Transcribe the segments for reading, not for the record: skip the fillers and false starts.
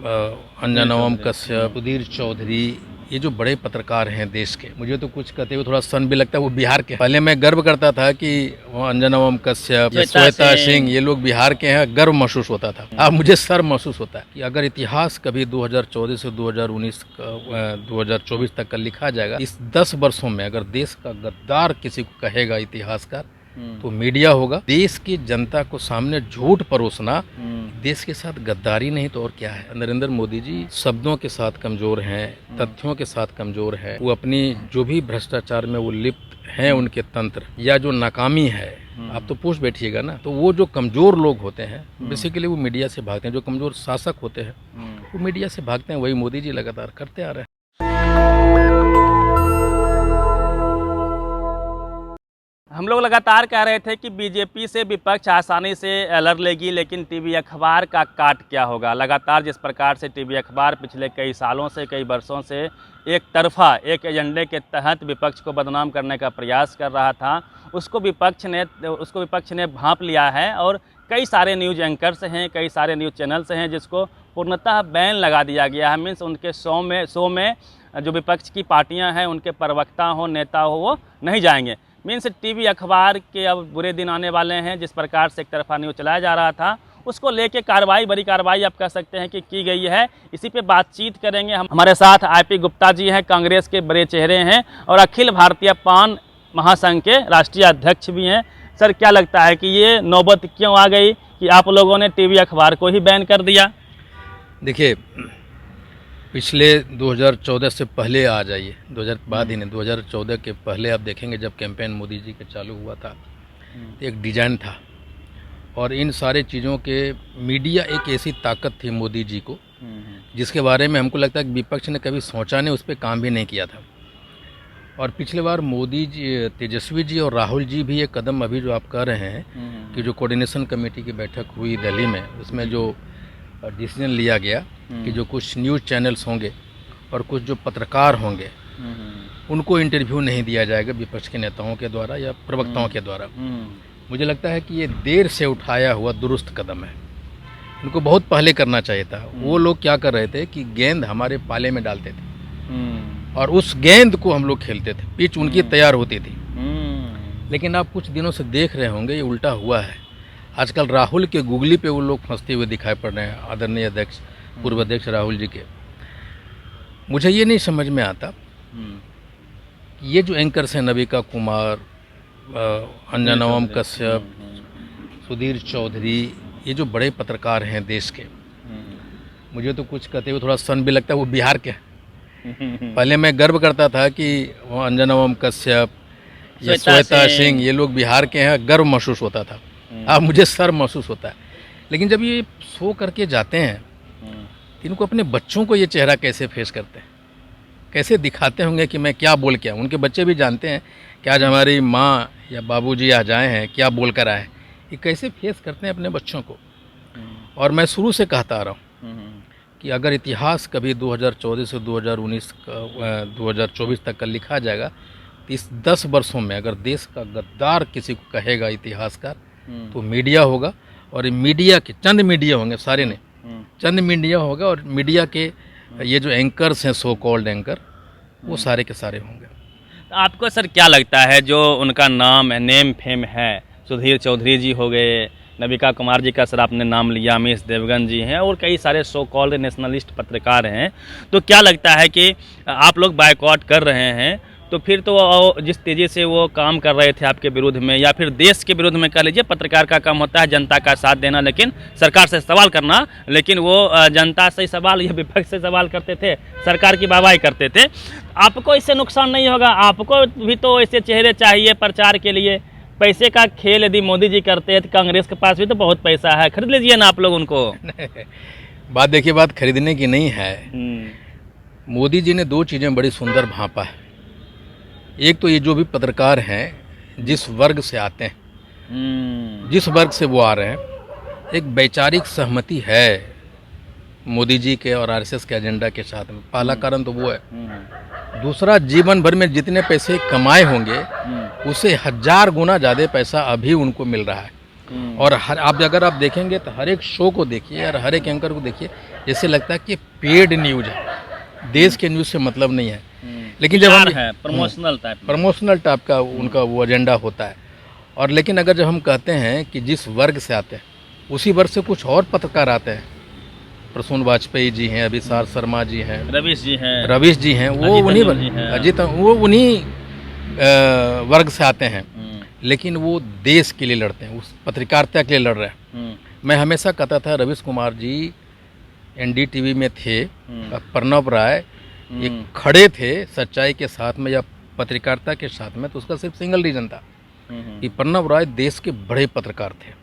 अंजना ओम कश्यप, सुधीर चौधरी, ये जो बड़े पत्रकार हैं देश के, मुझे तो कुछ कहते हुए थोड़ा सन भी लगता है। वो बिहार के, पहले मैं गर्व करता था कि वो अंजना ओम कश्यप, श्वेता सिंह, ये लोग बिहार के हैं, गर्व महसूस होता था। अब मुझे शर्म महसूस होता है कि अगर इतिहास कभी 2014 से 2024 तक का लिखा जाएगा, इस 10 वर्षों में अगर देश का गद्दार किसी को कहेगा इतिहासकार, तो मीडिया होगा। देश की जनता को सामने झूठ परोसना देश के साथ गद्दारी नहीं तो और क्या है। नरेंद्र मोदी जी शब्दों के साथ कमजोर हैं, तथ्यों के साथ कमजोर है। वो अपनी जो भी भ्रष्टाचार में वो लिप्त हैं, उनके तंत्र या जो नाकामी है, आप तो पूछ बैठिएगा ना, तो वो जो कमजोर लोग होते हैं बेसिकली वो मीडिया से भागते हैं। जो कमजोर शासक होते हैं वो मीडिया से भागते हैं। वही मोदी जी लगातार करते आ रहे हैं। हम लोग लगातार कह रहे थे कि बीजेपी से विपक्ष आसानी से लड़ लेगी, लेकिन टीवी अखबार का काट क्या होगा। लगातार जिस प्रकार से टीवी अखबार पिछले कई सालों से, कई वर्षों से एक तरफा एक एजेंडे के तहत विपक्ष को बदनाम करने का प्रयास कर रहा था, उसको विपक्ष ने भांप लिया है। और कई सारे न्यूज़ एंकर्स हैं, कई सारे न्यूज़ चैनल्स हैं जिसको पूर्णतः बैन लगा दिया गया है। मीन्स उनके शो में जो विपक्ष की पार्टियाँ हैं, उनके प्रवक्ता हो, नेता हो, वो नहीं जाएंगे। मीन्स टीवी अखबार के अब बुरे दिन आने वाले हैं। जिस प्रकार से एक तरफा न्यूज़ चलाया जा रहा था, उसको लेके कार्रवाई, बड़ी कार्रवाई आप कह सकते हैं कि की गई है। इसी पे बातचीत करेंगे। हमारे साथ IP गुप्ता जी हैं, कांग्रेस के बड़े चेहरे हैं और अखिल भारतीय पान महासंघ के राष्ट्रीय अध्यक्ष भी हैं। सर, क्या लगता है कि ये नौबत क्यों आ गई कि आप लोगों ने टीवी अखबार को ही बैन कर दिया? देखिए, पिछले 2014 से पहले आ जाइए, 2000 बाद ही नहीं, 2014 के पहले आप देखेंगे जब कैंपेन मोदी जी का चालू हुआ था, एक डिजाइन था। और इन सारे चीज़ों के मीडिया एक ऐसी ताकत थी मोदी जी को, जिसके बारे में हमको लगता है कि विपक्ष ने कभी सोचा नहीं, उस पर काम भी नहीं किया था। और पिछले बार मोदी जी, तेजस्वी जी और राहुल जी भी ये कदम अभी जो आप कह रहे हैं कि जो कोऑर्डिनेशन कमेटी की बैठक हुई दिल्ली में, उसमें जो डिसीजन लिया गया कि जो कुछ न्यूज़ चैनल्स होंगे और कुछ जो पत्रकार होंगे उनको इंटरव्यू नहीं दिया जाएगा विपक्ष के नेताओं के द्वारा या प्रवक्ताओं के द्वारा। मुझे लगता है कि ये देर से उठाया हुआ दुरुस्त कदम है। उनको बहुत पहले करना चाहिए था। वो लोग क्या कर रहे थे कि गेंद हमारे पाले में डालते थे और उस गेंद को हम लोग खेलते थे, पिच उनकी तैयार होती थी। लेकिन आप कुछ दिनों से देख रहे होंगे ये उल्टा हुआ है। आजकल राहुल के गूगली पे वो लोग फंसते हुए दिखाई पड़ रहे हैं, आदरणीय अध्यक्ष, पूर्व अध्यक्ष राहुल जी के। मुझे ये नहीं समझ में आता ये जो एंकर्स हैं, नविका कुमार, अंजना ओम कश्यप, सुधीर चौधरी, ये जो बड़े पत्रकार हैं देश के, मुझे तो कुछ कहते हुए थोड़ा सन भी लगता है। वो बिहार के हैं। पहले मैं गर्व करता था कि वो अंजना ओम कश्यप या श्वेता सिंह, ये लोग बिहार के हैं, गर्व महसूस होता था। अब मुझे शर्म महसूस होता है। लेकिन जब ये शो करके जाते हैं, इनको अपने बच्चों को ये चेहरा कैसे फेस करते हैं, कैसे दिखाते होंगे कि मैं क्या बोल के आऊँ। उनके बच्चे भी जानते हैं कि आज हमारी माँ या बाबूजी आज आए हैं, क्या बोल कर आए हैं। ये कैसे फेस करते हैं अपने बच्चों को। और मैं शुरू से कहता आ रहा हूँ कि अगर इतिहास कभी 2014 से 2024 तक का लिखा जाएगा, तो इस 10 वर्षों में अगर देश का गद्दार किसी को कहेगा इतिहासकार, तो मीडिया होगा। और मीडिया के चंद मीडिया होंगे, सारे नहीं, चंद मीडिया होगा। और मीडिया के ये जो एंकर्स हैं, सो कॉल्ड एंकर, वो सारे के सारे होंगे। आपको सर क्या लगता है, जो उनका नाम है, नेम फेम है, सुधीर चौधरी जी हो गए, नविका कुमार जी का सर आपने नाम लिया, अमीश देवगन जी हैं और कई सारे सो कॉल्ड नेशनलिस्ट पत्रकार हैं, तो क्या लगता है कि आप लोग बायकॉट कर रहे हैं, तो फिर तो जिस तेज़ी से वो काम कर रहे थे आपके विरुद्ध में या फिर देश के विरुद्ध में, कह लीजिए, पत्रकार का काम होता है जनता का साथ देना, लेकिन सरकार से सवाल करना, लेकिन वो जनता से सवाल या विपक्ष से सवाल करते थे, सरकार की वाहवाही करते थे। आपको इससे नुकसान नहीं होगा? आपको भी तो ऐसे चेहरे चाहिए प्रचार के लिए। पैसे का खेल यदि मोदी जी करते हैं तो कांग्रेस के पास भी तो बहुत पैसा है, खरीद लीजिए ना आप लोग उनको। बात देखिए, बात खरीदने की नहीं है। मोदी जी ने दो चीज़ें बड़ी सुंदर भांपा है। एक तो ये जो भी पत्रकार हैं, जिस वर्ग से आते हैं, जिस वर्ग से वो आ रहे हैं, एक वैचारिक सहमति है मोदी जी के और RSS के एजेंडा के साथ में। पहला कारण तो वो है। दूसरा, जीवन भर में जितने पैसे कमाए होंगे उससे 1000 गुना ज़्यादा पैसा अभी उनको मिल रहा है। और अगर आप देखेंगे तो हर एक शो को देखिए और हर एक एंकर को देखिए, जैसे लगता है कि पेड न्यूज है, देश के न्यूज़ से मतलब नहीं है। लेकिन जब हम प्रमोशनल टाइप का उनका वो एजेंडा होता है। और लेकिन अगर जब हम कहते हैं कि जिस वर्ग से आते हैं उसी वर्ग से कुछ और पत्रकार आते हैं, प्रसून वाजपेयी जी हैं, अभिसार शर्मा जी हैं, रवीश जी हैं, वो उन्हीं वर्ग से आते हैं, लेकिन वो देश के लिए लड़ते हैं, उस पत्रकारिता के लिए लड़ रहे हैं। मैं हमेशा कहता था रवीश कुमार जी एनडीटीवी में थे, प्रणव राय एक खड़े थे सच्चाई के साथ में या पत्रकारिता के साथ में, तो उसका सिर्फ सिंगल रीजन था कि प्रणव राय देश के बड़े पत्रकार थे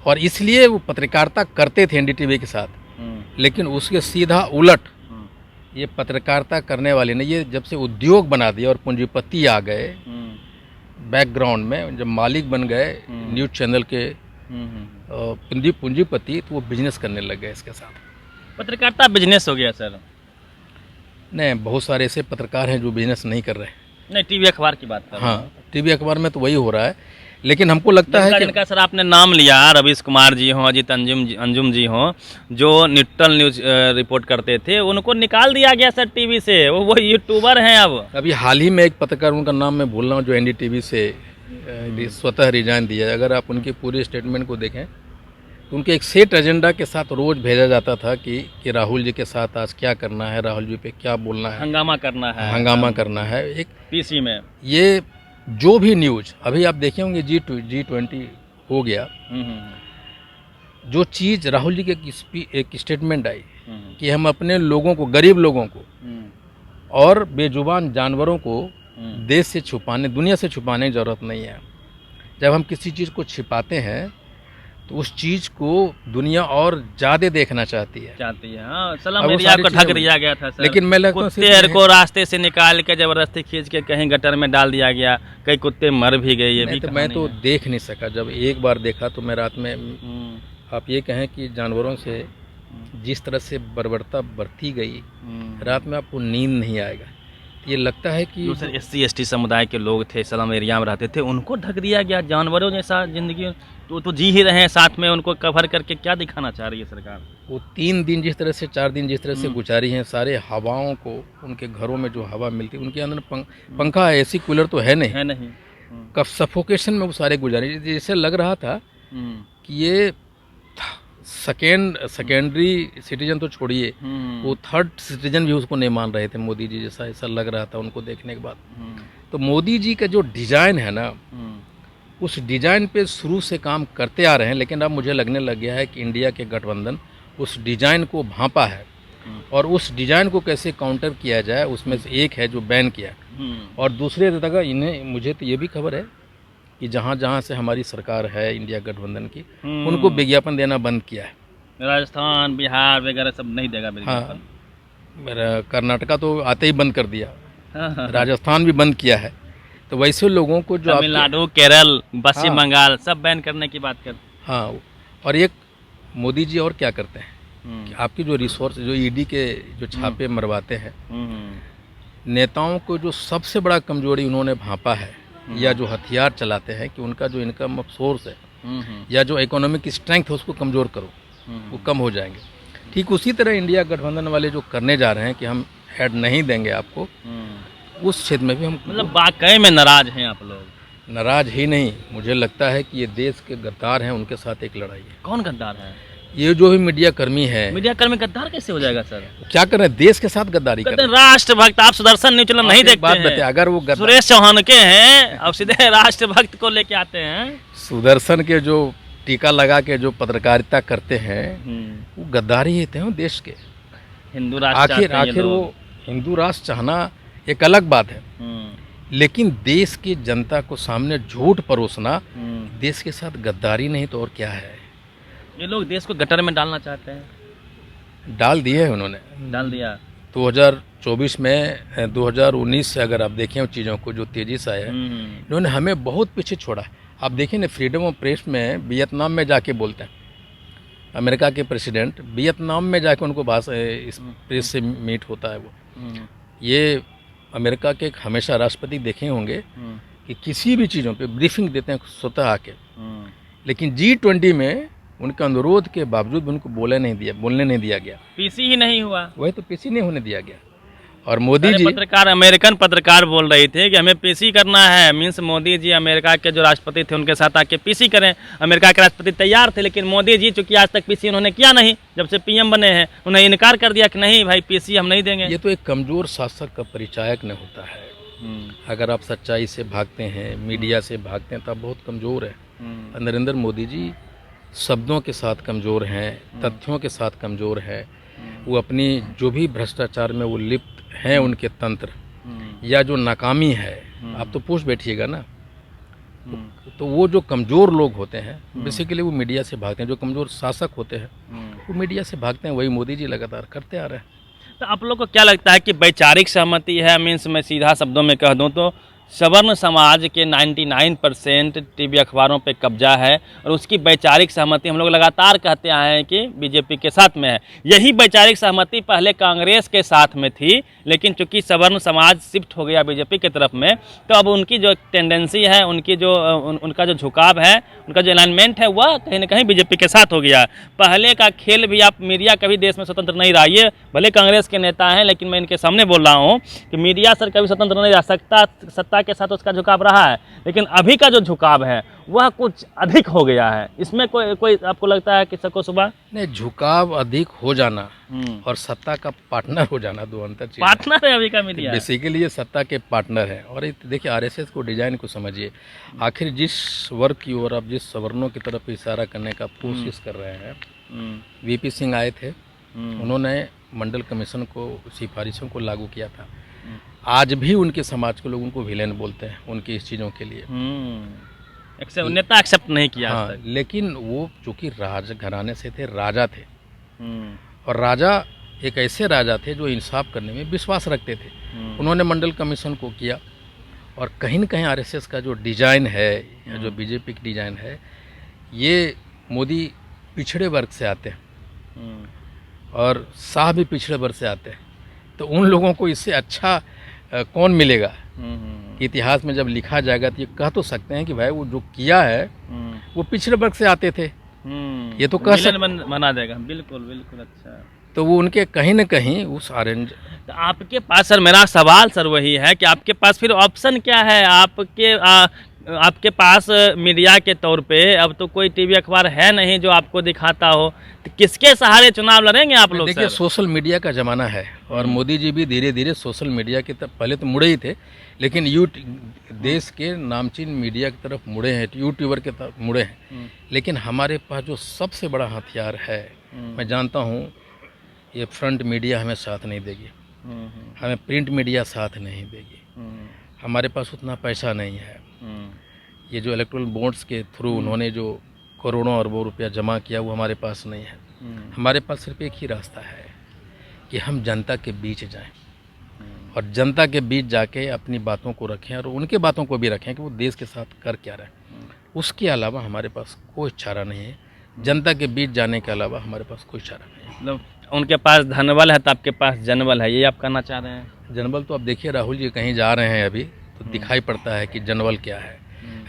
और इसलिए वो पत्रकारिता करते थे एनडीटीवी के साथ। लेकिन उसके सीधा उलट ये पत्रकारिता करने वाले ने ये जब से उद्योग बना दिया और पूंजीपति आ गए बैकग्राउंड में, जब मालिक बन गए न्यूज़ चैनल के पूंजीपति, तो वो बिजनेस करने लग गए इसके साथ। पत्रकारिता बिजनेस हो गया सर? नहीं, बहुत सारे ऐसे पत्रकार हैं जो बिजनेस नहीं कर रहे हैं। नहीं, टीवी अखबार की बात कर रहे हैं। हाँ, टीवी अखबार में तो वही हो रहा है, लेकिन हमको लगता है कि जिनका सर आपने नाम लिया, रवीश कुमार जी हों, अजीत अंजुम जी हों, जो न्यूट्रल न्यूज रिपोर्ट करते थे, उनको निकाल दिया गया सर टीवी से, वो यूट्यूबर हैं अब। अभी हाल ही में एक पत्रकार, उनका नाम मैं भूल रहा हूँ, जो एनडीटीवी से स्वतः रिजाइन दिया। अगर आप उनके पूरे स्टेटमेंट को देखें तो उनके एक सेट एजेंडा के साथ रोज भेजा जाता था कि राहुल जी के साथ आज क्या करना है, राहुल जी पे क्या बोलना है, हंगामा करना है एक पीसी में। ये जो भी न्यूज अभी आप देखे होंगे G20 हो गया, जो चीज़ राहुल जी के एक स्टेटमेंट आई कि हम अपने लोगों को, गरीब लोगों को और बेजुबान जानवरों को देश से छुपाने, दुनिया से छुपाने की ज़रूरत नहीं है। जब हम किसी चीज़ को छिपाते हैं तो उस चीज़ को दुनिया और ज़्यादा देखना चाहती है। हाँ, सलाम एरिया को ढक दिया गया था सर। लेकिन मैं लगता हूँ कुत्ते को रास्ते से निकाल के जबरदस्ती खींच के कहीं गटर में डाल दिया गया, कई कुत्ते मर भी गए। ये भी तो मैं तो देख नहीं सका। जब एक बार देखा तो मैं रात में, आप ये कहें कि जानवरों से जिस तरह से बर्बरता बरती गई, रात में आपको नींद नहीं आएगा। ये लगता है कि SC ST समुदाय के लोग थे, सलम एरिया में रहते थे, उनको ढक दिया गया। जानवरों जैसा जिंदगी तो जी ही रहे हैं साथ में, उनको कवर करके क्या दिखाना चाह रही है सरकार? वो 3 दिन जिस तरह से, 4 दिन जिस तरह से गुजारी हैं, सारे हवाओं को, उनके घरों में जो हवा मिलती है, उनके अंदर पंखा है, एसी कूलर तो है नहीं। कब सफोकेशन में वो सारे गुजारी। जैसे लग रहा था कि ये सेकेंडरी सिटीजन तो छोड़िए, वो थर्ड सिटीजन भी उसको नहीं मान रहे थे मोदी जी जैसा, ऐसा लग रहा था उनको देखने के बाद। तो मोदी जी का जो डिजाइन है ना, उस डिजाइन पे शुरू से काम करते आ रहे हैं, लेकिन अब मुझे लगने लग गया है कि इंडिया के गठबंधन उस डिजाइन को भांपा है और उस डिजाइन को कैसे काउंटर किया जाए, उसमें से एक है जो बैन किया और दूसरे जगह इन्हें, मुझे तो ये भी खबर है कि जहाँ से हमारी सरकार है इंडिया गठबंधन की, उनको विज्ञापन देना बंद किया है। राजस्थान, बिहार वगैरह सब नहीं देगा विज्ञापन। हाँ, कर्नाटका तो आते ही बंद कर दिया, राजस्थान भी बंद किया है। तो वैसे लोगों को जो तमिलनाडु, केरल, पश्चिम बंगाल सब बैन करने की बात कर। हाँ, और एक मोदी जी और क्या करते हैं कि आपकी जो रिसोर्स, जो ईडी के जो छापे मरवाते हैं, नेताओं को जो सबसे बड़ा कमजोरी उन्होंने भांपा है या जो हथियार चलाते हैं कि उनका जो इनकम ऑफ सोर्स है या जो इकोनॉमिक स्ट्रेंथ है उसको कमज़ोर करो, वो कम हो जाएंगे। ठीक उसी तरह इंडिया गठबंधन वाले जो करने जा रहे हैं कि हम हेड नहीं देंगे आपको, उस क्षेत्र में भी हम मतलब वाकई में नाराज हैं आप लोग? नाराज ही नहीं, मुझे लगता है कि ये देश के गद्दार हैं, उनके साथ एक लड़ाई है। कौन गद्दार है? ये जो भी मीडिया कर्मी है। मीडिया कर्मी गद्दार कैसे हो जाएगा सर? क्या कर रहे हैं, देश के साथ गद्दारी कर रहे हैं। राष्ट्रभक्त, आप सुदर्शन न्यूज चैनल नहीं देखते बात बताए, अगर वो सुरेश चौहान के हैं, अब सीधे राष्ट्रभक्त को लेके आते हैं। सुदर्शन के जो टीका लगा के जो पत्रकारिता करते हैं वो गद्दारी ही थे देश के। हिंदू राष्ट्र आखिर वो हिंदू राष्ट्र चाहना एक अलग बात है, लेकिन देश की जनता को सामने झूठ परोसना देश के साथ गद्दारी नहीं तो और क्या है। ये लोग देश को गटर में डालना चाहते हैं। डाल दिए है उन्होंने, डाल दिया 2024 में। 2019 से अगर आप देखें उन चीज़ों को जो तेज़ी से आया है, इन्होंने हमें बहुत पीछे छोड़ा। आप देखिए ना, फ्रीडम ऑफ प्रेस में वियतनाम में जाके बोलते हैं, अमेरिका के प्रेसिडेंट वियतनाम में जाके उनको इस प्रेस से मीट होता है। वो ये अमेरिका के हमेशा राष्ट्रपति देखे होंगे कि किसी भी चीज़ों पे ब्रीफिंग देते हैं स्वतः आके, लेकिन G20 में उनके अनुरोध के बावजूद भी उनको बोलने नहीं दिया गया। पीसी ही नहीं हुआ। वही तो पीसी नहीं होने दिया गया। और मोदी जी पत्रकार, अमेरिकन पत्रकार बोल रहे थे कि हमें पीसी करना है, मीन्स मोदी जी अमेरिका के जो राष्ट्रपति थे उनके साथ आके पीसी करें। अमेरिका के राष्ट्रपति तैयार थे, लेकिन मोदी जी चूंकि आज तक पीसी उन्होंने किया नहीं, जब से पीएम बने हैं उन्हें इनकार कर दिया कि नहीं भाई पीसी हम नहीं देंगे। ये तो एक कमज़ोर शासक का परिचायक न होता है। अगर आप सच्चाई से भागते हैं, मीडिया से भागते हैं, तो आप बहुत कमज़ोर है। नरेंद्र मोदी जी शब्दों के साथ कमज़ोर हैं, तथ्यों के साथ कमज़ोर है। वो अपनी जो भी भ्रष्टाचार में वो लिप्त हैं, उनके तंत्र या जो नाकामी है, आप तो पूछ बैठिएगा ना। तो वो जो कमज़ोर लोग होते हैं बेसिकली वो मीडिया से भागते हैं। जो कमज़ोर शासक होते हैं वो मीडिया से भागते हैं। वही मोदी जी लगातार करते आ रहे हैं। तो आप लोग को क्या लगता है कि वैचारिक सहमति है? मीन्स मैं सीधा शब्दों में कह दूं तो सवर्ण समाज के 99% टीवी अखबारों पे कब्जा है और उसकी वैचारिक सहमति हम लोग लगातार कहते आए हैं कि बीजेपी के साथ में है। यही वैचारिक सहमति पहले कांग्रेस के साथ में थी, लेकिन चूंकि सवर्ण समाज शिफ्ट हो गया बीजेपी की तरफ में, तो अब उनकी जो टेंडेंसी है, उनकी जो उनका जो झुकाव है, उनका जो अलाइनमेंट है, वह कहीं ना कहीं बीजेपी के साथ हो गया। पहले का खेल भी, आप मीडिया कभी देश में स्वतंत्र नहीं रहा। ये भले कांग्रेस के नेता हैं, लेकिन मैं इनके सामने बोल रहा हूँ कि मीडिया सर कभी स्वतंत्र नहीं रह सकता। सत्ता के साथ उसका झुकाव रहा है, लेकिन अभी का जो झुकाव है वह कुछ अधिक हो गया है। इसमें कोई आपको लगता है कि सको सुबह नहीं, झुकाव अधिक हो जाना और सत्ता का पार्टनर हो जाना दो अंतर चीज। पार्टनर है अभी का मीडिया, बेसिकली ये सत्ता के पार्टनर है। और देखिए आरएसएस को डिजाइन को समझिए। आखिर जिस वर्ग की ओर, आप जिस सवर्णों की तरफ इशारा करने का कोशिश कर रहे हैं, वीपी सिंह आए थे, उन्होंने मंडल कमीशन को सिफारिशों को लागू किया था। आज भी उनके समाज के लोग उनको विलेन बोलते हैं उनकी इस चीज़ों के लिए। नेता एक्सेप्ट नहीं किया। हाँ, लेकिन वो चूँकि राज घराने से थे, राजा थे, और राजा एक ऐसे राजा थे जो इंसाफ करने में विश्वास रखते थे। उन्होंने मंडल कमीशन को किया। और कहीं न कहीं आरएसएस का जो डिज़ाइन है या जो बीजेपी की डिज़ाइन है, ये मोदी पिछड़े वर्ग से आते हैं और शाह भी पिछड़े वर्ग से आते हैं। तो उन लोगों को इससे अच्छा कौन मिलेगा? कि इतिहास में जब लिखा जाएगा तो ये कह तो सकते हैं कि भाई वो जो किया है वो पिछड़े वर्ग से आते थे। ये तो कह बना देगा। बिल्कुल बिल्कुल। अच्छा, तो वो उनके कहीं न कहीं उस ऑरेंज। तो आपके पास सर, मेरा सवाल सर वही है कि आपके पास फिर ऑप्शन क्या है? आपके पास मीडिया के तौर पे अब तो कोई टीवी अखबार है नहीं जो आपको दिखाता हो, तो किसके सहारे चुनाव लड़ेंगे आप लोग? देखिए, सोशल मीडिया का ज़माना है और मोदी जी भी धीरे धीरे सोशल मीडिया की तरफ, पहले तो मुड़े ही थे, लेकिन देश के नामचीन मीडिया की तरफ मुड़े हैं, यूट्यूबर की तरफ मुड़े हैं। लेकिन हमारे पास जो सबसे बड़ा हथियार है, मैं जानता हूँ ये फ्रंट मीडिया हमें साथ नहीं देगी, हमें प्रिंट मीडिया साथ नहीं देगी, हमारे पास उतना पैसा नहीं है। ये जो इलेक्ट्रल बॉन्ड्स के थ्रू उन्होंने जो करोड़ों अरबों रुपया जमा किया वो हमारे पास नहीं है। हमारे पास सिर्फ एक ही रास्ता है कि हम जनता के बीच जाएं और जनता के बीच जाके अपनी बातों को रखें और उनके बातों को भी रखें कि वो देश के साथ कर क्या रहे हैं। उसके अलावा हमारे पास कोई चारा नहीं है। जनता के बीच जाने के अलावा हमारे पास कोई चारा नहीं है। मतलब उनके पास धनबल है तो आपके पास जनबल है, ये आप कहना चाह रहे हैं? जनबल तो आप देखिए, राहुल जी कहीं जा रहे हैं अभी तो दिखाई पड़ता है कि जनबल क्या है।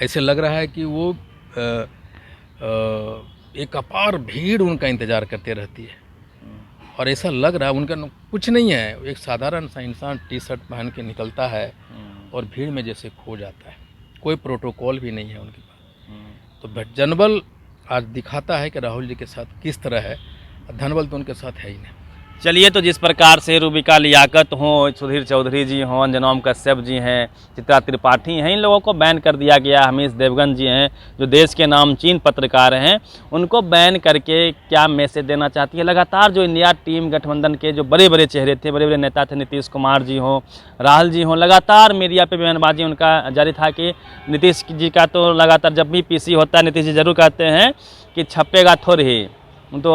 ऐसे लग रहा है कि वो एक अपार भीड़ उनका इंतज़ार करते रहती है और ऐसा लग रहा है उनका कुछ नहीं है। एक साधारण सा इंसान टी शर्ट पहन के निकलता है और भीड़ में जैसे खो जाता है। कोई प्रोटोकॉल भी नहीं है उनके पास। तो जनबल आज दिखाता है कि राहुल जी के साथ किस तरह है, धनबल तो उनके साथ है ही नहीं। चलिए, तो जिस प्रकार से रूबिका लियाकत हो, सुधीर चौधरी जी हों, अंजनोम कश्यप जी हैं, चित्रा त्रिपाठी हैं, इन लोगों को बैन कर दिया गया। हमीश देवगन जी हैं जो देश के नामचीन पत्रकार हैं, उनको बैन करके क्या मैसेज देना चाहती है? लगातार जो इंडिया टीम गठबंधन के जो बड़े बड़े चेहरे थे, बड़े बड़े नेता थे, नीतीश कुमार जी हों, राहुल जी हों, लगातार मीडिया पे बयानबाजी उनका जारी था कि नीतीश जी का तो लगातार जब भी पीसी होता है नीतीश जी जरूर कहते हैं कि छपेगा थोड़ी ही। तो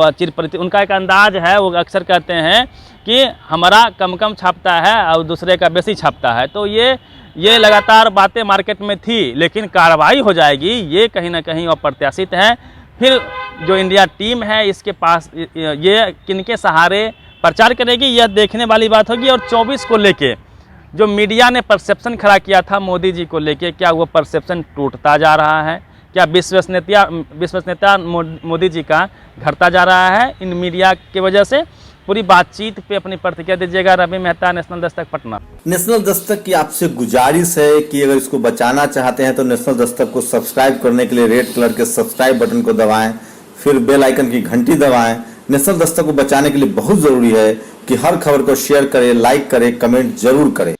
उनका एक अंदाज है, वो अक्सर कहते हैं कि हमारा कम कम छापता है और दूसरे का बेसी छापता है। तो ये लगातार बातें मार्केट में थी, लेकिन कार्रवाई हो जाएगी ये कहीं ना कहीं अप्रत्याशित है। फिर जो इंडिया टीम है इसके पास ये किनके सहारे प्रचार करेगी, यह देखने वाली बात होगी। और 24 को लेके जो मीडिया ने परसेप्शन खड़ा किया था मोदी जी को लेके, क्या वो परसेप्शन टूटता जा रहा है? क्या विश्वसनीयता मोदी जी का घटता जा रहा है इन मीडिया की वजह से? पूरी बातचीत पे अपनी प्रतिक्रिया दीजिएगा। रवि मेहता, नेशनल दस्तक, पटना। नेशनल दस्तक की आपसे गुजारिश है कि अगर इसको बचाना चाहते हैं तो नेशनल दस्तक को सब्सक्राइब करने के लिए रेड कलर के सब्सक्राइब बटन को दबाएं, फिर बेल आइकन की घंटी दबाएं। नेशनल दस्तक को बचाने के लिए बहुत जरूरी है कि हर खबर को शेयर करें, लाइक करें, कमेंट जरूर करें।